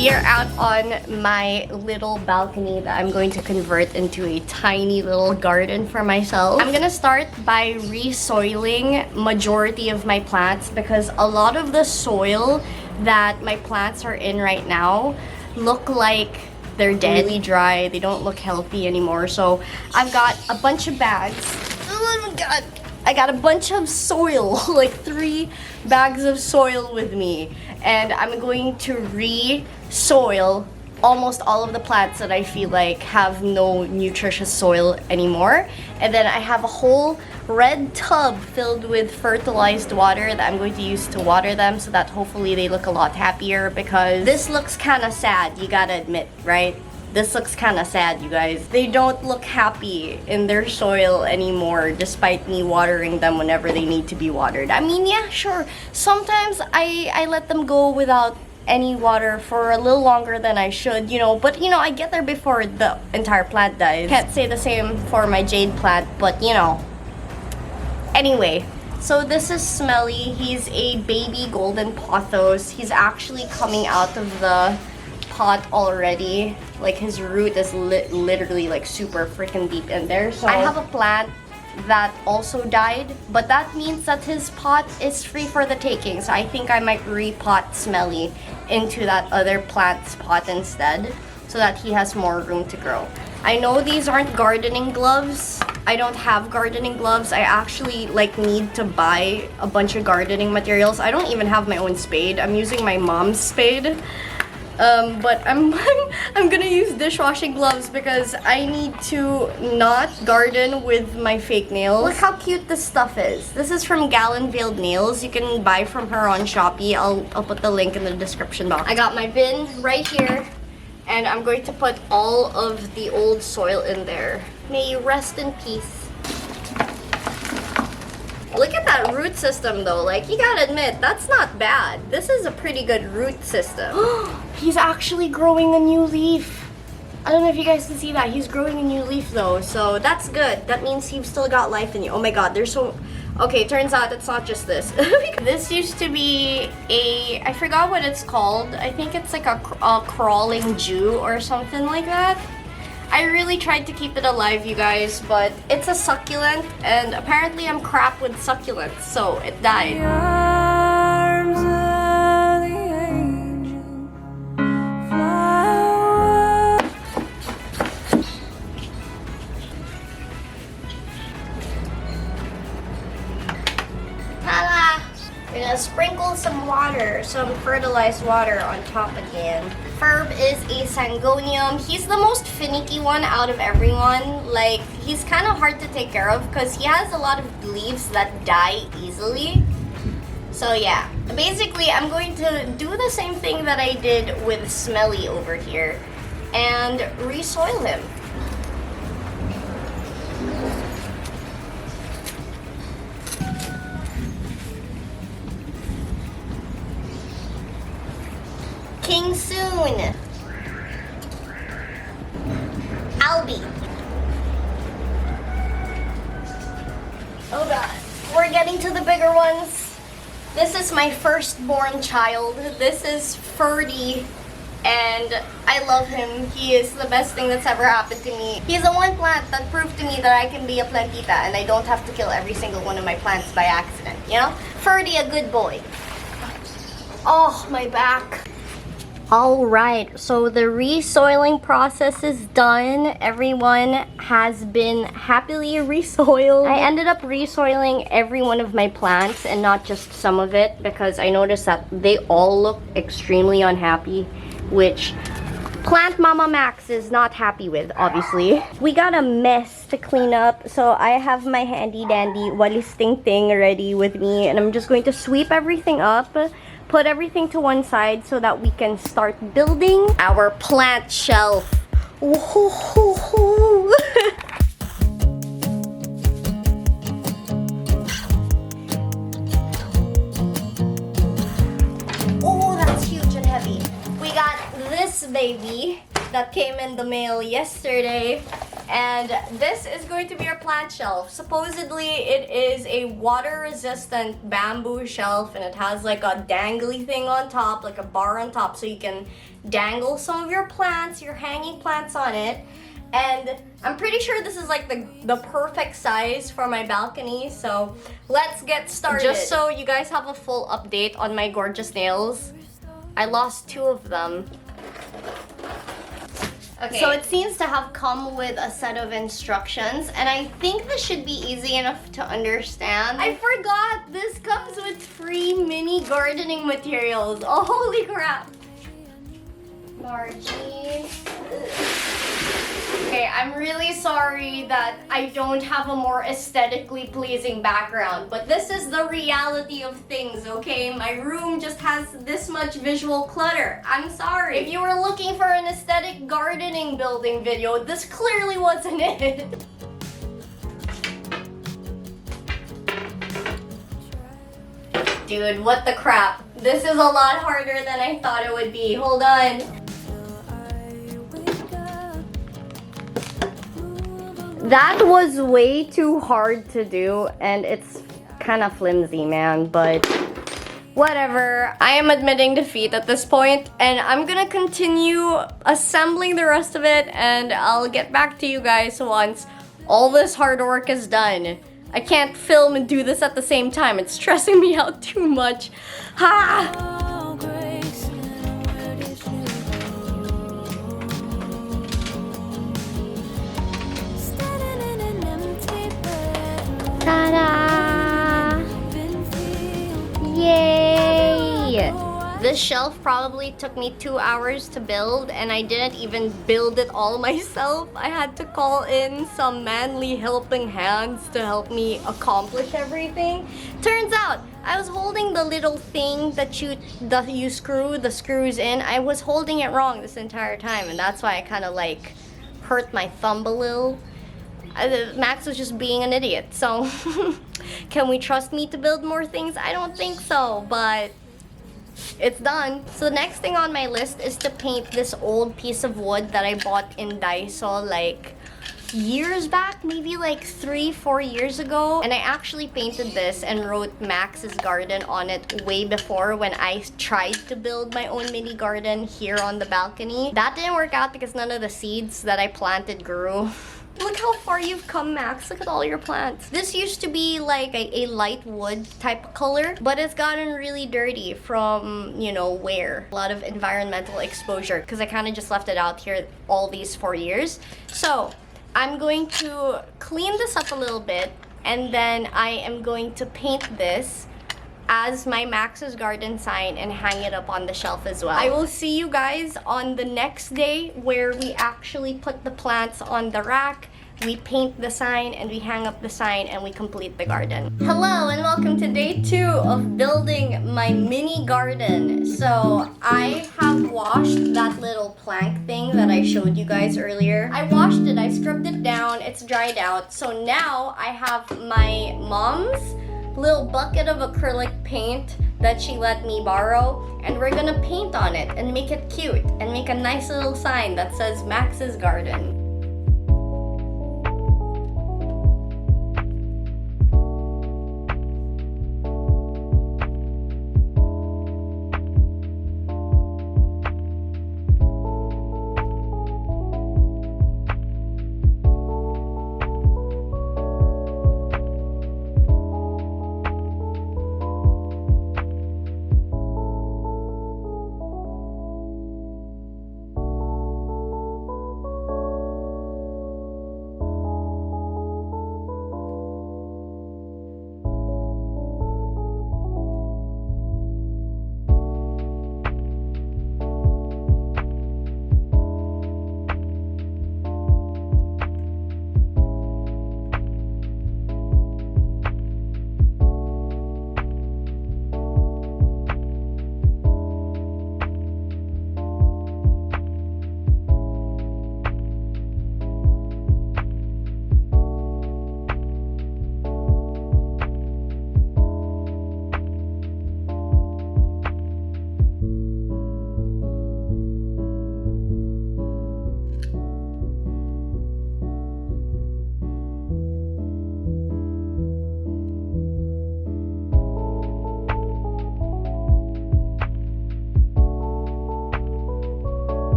We are out on my little balcony that I'm going to convert into a tiny little garden for myself. I'm gonna start by re-soiling majority of my plants because a lot of the soil that my plants are in right now look like they're dead, really dry. They don't look healthy anymore. So I've got a bunch of bags. Oh my god. I got a bunch of soil, like 3 bags of soil with me. And I'm going to re-soil almost all of the plants that I feel like have no nutritious soil anymore. And then I have a whole red tub filled with fertilized water that I'm going to use to water them so that hopefully they look a lot happier, because this looks kind of sad, you gotta admit, right? This looks kind of sad, you guys. They don't look happy in their soil anymore despite me watering them whenever they need to be watered. I mean, yeah, sure. Sometimes I let them go without any water for a little longer than I should, you know, but you know, I get there before the entire plant dies. Can't say the same for my jade plant, but you know. Anyway, so this is Smelly. He's a baby golden pothos. He's actually coming out of the pot already. Like his root is literally like super freaking deep in there. So I have a plant that also died, but that means that his pot is free for the taking. So I think I might repot Smelly into that other plant's pot instead so that he has more room to grow. I know these aren't gardening gloves. I don't have gardening gloves. I actually like need to buy a bunch of gardening materials. I don't even have my own spade. I'm using my mom's spade. But I'm gonna use dishwashing gloves because I need to not garden with my fake nails. Look how cute this stuff is. This is from Galang Veiled Nails. You can buy from her on Shopee. I'll put the link in the description box. I got my bin right here, and I'm going to put all of the old soil in there. May you rest in peace. Look at that root system though, like you gotta admit, that's not bad. This is a pretty good root system. He's actually growing a new leaf. I don't know if you guys can see that. He's growing a new leaf though, so that's good. That means he's still got life in you. Oh my god, there's so... Okay, turns out it's not just this. This used to be a... I forgot what it's called. I think it's like a crawling Jew or something like that. I really tried to keep it alive, you guys, but it's a succulent, and apparently I'm crap with succulents, so it died. The arms of the angel fly. Voila! We're gonna sprinkle some water, some fertilized water on top again. Ferb is a Sangonium. He's the most finicky one out of everyone. Like, he's kind of hard to take care of because he has a lot of leaves that die easily. So yeah, basically I'm going to do the same thing that I did with Smelly over here and re-soil him. King soon. Albie. Oh god. We're getting to the bigger ones. This is my firstborn child. This is Ferdy, and I love him. He is the best thing that's ever happened to me. He's the one plant that proved to me that I can be a plantita and I don't have to kill every single one of my plants by accident, you know? Ferdy, a good boy. Oh, my back. Alright, so the re-soiling process is done. Everyone has been happily re-soiled. I ended up re-soiling every one of my plants and not just some of it because I noticed that they all look extremely unhappy, which Plant Mama Max is not happy with, obviously. We got a mess to clean up, so I have my handy dandy walis ting ting ready with me, and I'm just going to sweep everything up, put everything to one side so that we can start building our plant shelf. Oh, that's huge and heavy. We got this baby that came in the mail yesterday, And this is going to be our plant shelf. Supposedly, it is a water-resistant bamboo shelf, and it has like a dangly thing on top, like a bar on top, so you can dangle some of your plants, your hanging plants on it. And I'm pretty sure this is like the perfect size for my balcony, so let's get started. Just so you guys have a full update on my gorgeous nails, I lost 2 of them. Okay. So it seems to have come with a set of instructions, and I think this should be easy enough to understand. I forgot this comes with free mini gardening materials. Oh, holy crap. Margie. Okay, I'm really sorry that I don't have a more aesthetically pleasing background, but this is the reality of things, okay? My room just has this much visual clutter. I'm sorry. If you were looking for an aesthetic gardening building video, this clearly wasn't it. Dude, what the crap? This is a lot harder than I thought it would be. Hold on. That was way too hard to do, and it's kind of flimsy, man, but whatever. I am admitting defeat at this point, and I'm gonna continue assembling the rest of it, and I'll get back to you guys once all this hard work is done. I can't film and do this at the same time. It's stressing me out too much. Ha! Ta-da! Yay! This shelf probably took me 2 hours to build, and I didn't even build it all myself. I had to call in some manly helping hands to help me accomplish everything. Turns out, I was holding the little thing that you screw the screws in. I was holding it wrong this entire time, and that's why I kind of like hurt my thumb a little. Max was just being an idiot, so can we trust me to build more things? I don't think so, but it's done. So the next thing on my list is to paint this old piece of wood that I bought in Daiso like years back, maybe like 3-4 years ago. And I actually painted this and wrote Max's Garden on it way before, when I tried to build my own mini garden here on the balcony. That didn't work out because none of the seeds that I planted grew. Look how far you've come, Max. Look at all your plants. This used to be like a light wood type of color, but it's gotten really dirty from, you know, wear. A lot of environmental exposure, because I kind of just left it out here all these 4 years. So I'm going to clean this up a little bit, and then I am going to paint this as my Max's Garden sign and hang it up on the shelf as well. I will see you guys on the next day, where we actually put the plants on the rack, we paint the sign, and we hang up the sign, and we complete the garden. Hello and welcome to day 2 of building my mini garden. So I have washed that little plank thing that I showed you guys earlier. I washed it, I scrubbed it down, it's dried out. So now I have my mom's little bucket of acrylic paint that she let me borrow, and we're gonna paint on it and make it cute and make a nice little sign that says Max's Garden.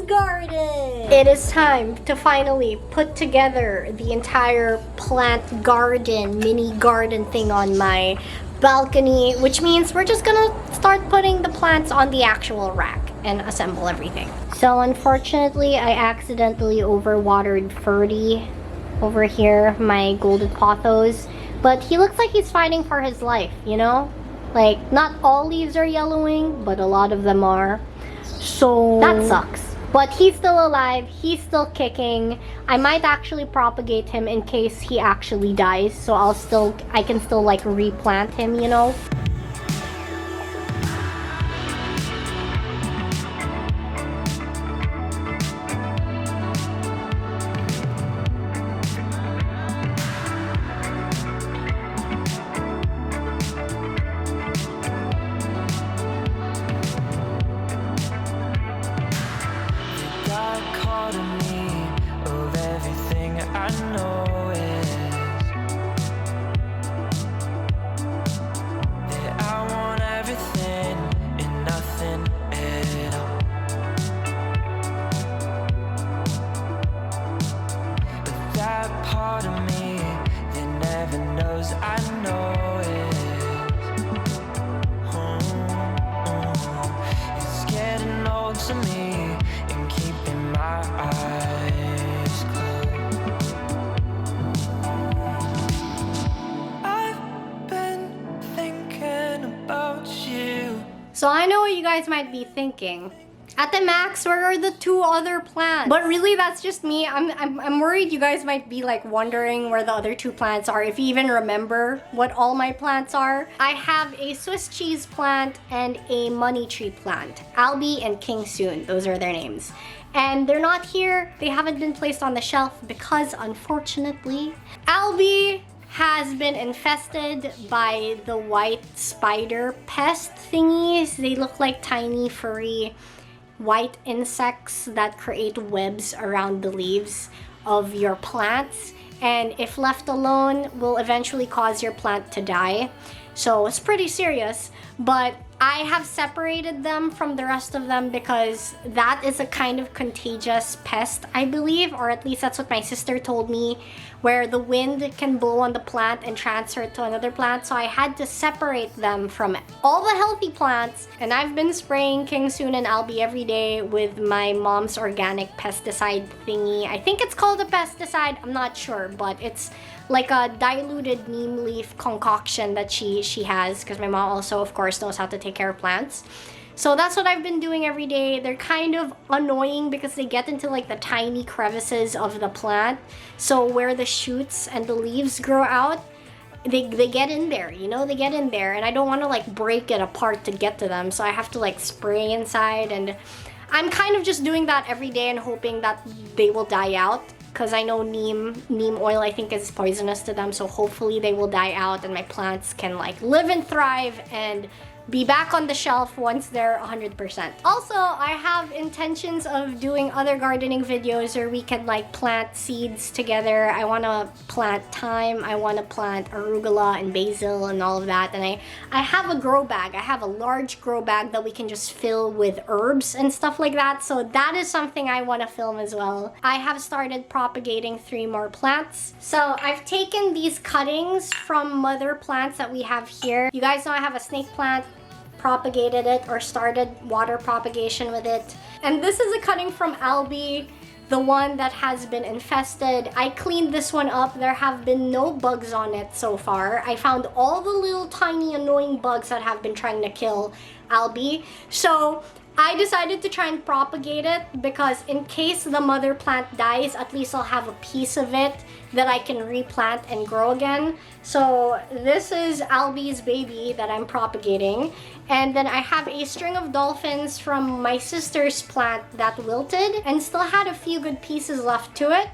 garden! It is time to finally put together the entire plant garden, mini garden thing on my balcony, which means we're just gonna start putting the plants on the actual rack and assemble everything. So unfortunately, I accidentally overwatered Ferdy over here, my golden pothos, but he looks like he's fighting for his life, you know? Like, not all leaves are yellowing, but a lot of them are. So that sucks. But he's still alive, he's still kicking. I might actually propagate him in case he actually dies, so I can still like replant him, you know? So I know what you guys might be thinking. Ate Max, where are the 2 other plants? But really, that's just me. I'm worried you guys might be like wondering where the other 2 plants are, if you even remember what all my plants are. I have a Swiss cheese plant and a money tree plant. Albie and King Soon, those are their names. And they're not here. They haven't been placed on the shelf because, unfortunately, Albie has been infested by the white spider pest thingies. They look like tiny furry white insects that create webs around the leaves of your plants, and if left alone will eventually cause your plant to die. So it's pretty serious, but I have separated them from the rest of them because that is a kind of contagious pest, I believe, or at least that's what my sister told me, where the wind can blow on the plant and transfer it to another plant. So I had to separate them from all the healthy plants, and I've been spraying King Soon and Albie every day with my mom's organic pesticide thingy. I think it's called a pesticide, I'm not sure, but it's like a diluted neem leaf concoction that she has, because my mom also, of course, knows how to take care of plants. So that's what I've been doing every day. They're kind of annoying because they get into like the tiny crevices of the plant. So where the shoots and the leaves grow out, they get in there, you know, they get in there, and I don't want to like break it apart to get to them. So I have to like spray inside, and I'm kind of just doing that every day and hoping that they will die out. Because I know neem oil, I think, is poisonous to them, so hopefully they will die out and my plants can like live and thrive and be back on the shelf once they're 100%. Also, I have intentions of doing other gardening videos where we can like plant seeds together. I want to plant thyme, I want to plant arugula and basil and all of that. And I have a grow bag. I have a large grow bag that we can just fill with herbs and stuff like that. So that is something I want to film as well. I have started propagating 3 more plants. So I've taken these cuttings from mother plants that we have here. You guys know I have a snake plant, propagated it or started water propagation with it. And this is a cutting from Albie, the one that has been infested. I cleaned this one up. There have been no bugs on it so far. I found all the little tiny annoying bugs that have been trying to kill Albie. So I decided to try and propagate it because in case the mother plant dies, at least I'll have a piece of it that I can replant and grow again. So this is Albie's baby that I'm propagating. And then I have a string of dolphins from my sister's plant that wilted and still had a few good pieces left to it.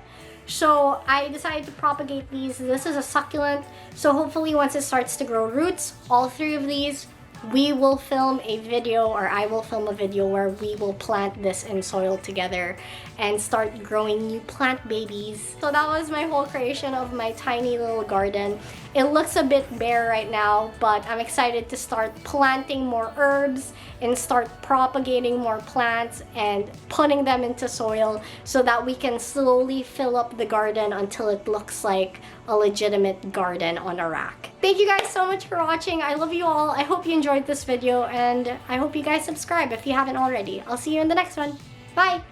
So I decided to propagate these. This is a succulent. So hopefully once it starts to grow roots, all 3 of these, we will film a video, or I will film a video where we will plant this in soil together and start growing new plant babies. So that was my whole creation of my tiny little garden. It looks a bit bare right now, but I'm excited to start planting more herbs and start propagating more plants and putting them into soil so that we can slowly fill up the garden until it looks like a legitimate garden on a rack. Thank you guys so much for watching. I love you all. I hope you enjoyed this video, and I hope you guys subscribe if you haven't already. I'll see you in the next one. Bye!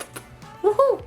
Woohoo!